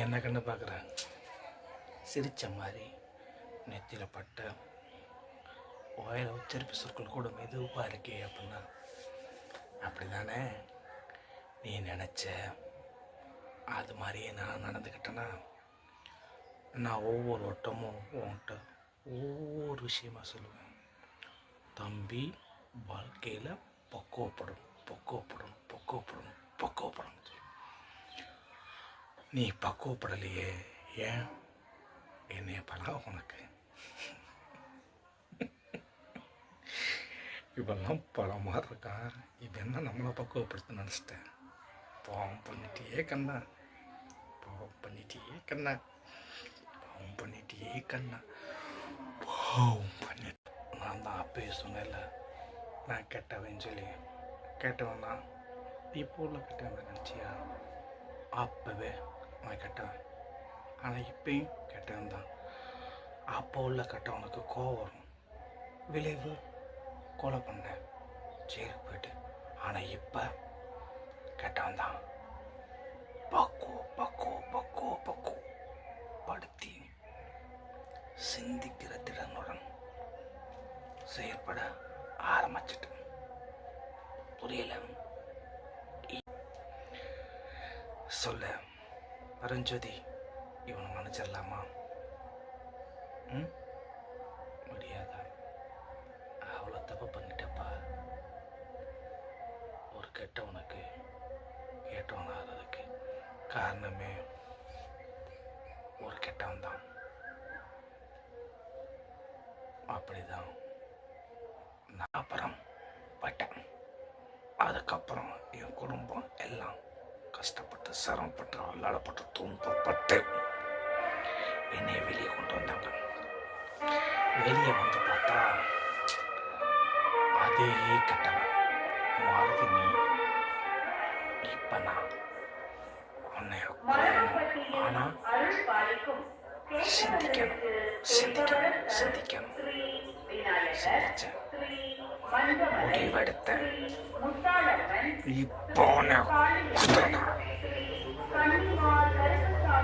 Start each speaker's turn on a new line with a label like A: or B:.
A: என்ன கண்ணு பார்க்குறேன் சிரித்த மாதிரி நெத்தியில் பட்ட வாயில் உச்சரிப்பு சொற்கள் கூட மெதுவாக இருக்கே அப்படின்னா அப்படி தானே நீ நினச்ச அது மாதிரியே நான் நடந்துக்கிட்டேன்னா நான் ஒவ்வொரு வட்டமும் உன்கிட்ட ஒவ்வொரு விஷயமாக சொல்லுவேன். தம்பி வாழ்க்கையில் பக்குவப்படணும் பக்குவப்படணும் பக்குவப்படணும் பக்குவப்படணும். நீ பக்குவப்படலையே, ஏன் என்னைய பழம் உனக்கு இவெல்லாம் பழம் மாதிரி இருக்கான், இவன் என்ன நம்மளை பக்குவப்படுத்த நினச்சிட்டேன். பாவம் பண்ணிட்டியே கண்ணா, பாவம் பண்ணிட்டியே கண்ணா, பாவம் பண்ணிட்டியே கண்ணா, பாவம் பண்ணிட்டு. நான் தான் அப்பயே சொன்னேன்ல, நான் கெட்டவன் சொல்லி. கேட்டவன் தான் இப்போ உள்ள கெட்டவன் நினச்சியா? அப்போவே நான் கெட்டவன், ஆனால் இப்பயும் கெட்டவன் தான். அப்போ உள்ள கெட்டவனுக்கு கோவம் வரும், விளைவு கொலை பண்ண ஜெயிலுக்கு போயிட்டு. ஆனால் இப்போ கெட்டவன் தான் பக்குவ படுத்தி சிந்திக்கிற திறனுடன் செயற்பட ஆரம்பிச்சிட்டு. புரியல சொல்ல பரஞ்சோதி, இவனை மன்னிச்சிடலாமா? முடியாதா? அவ்வளோ தப்பு பண்ணிட்டப்பா. ஒரு கெட்டவனுக்கு கேட்டவன் ஆகிறதுக்கு காரணமே ஒரு கெட்டவன் தான். அப்படிதான் நான் அப்புறம் பட்டேன். அதுக்கப்புறம் என் குடும்பம் எல்லாம் கஷ்டப்பட்டு சிரமப்பட்டு விளையாடப்பட்டு துன்பப்பட்டு என்னை வெளியே கொண்டு வந்தாங்க. வெளியே வந்து பார்த்தா அதே கெட்டவன் மாறுது நீ. இப்ப நான் உன்னை ஆனால் சிந்திக்கணும் சிந்திக்கணும் சிந்திக்கணும் சிந்திச்சேன், முடிவெடுத்தேன். இப்போ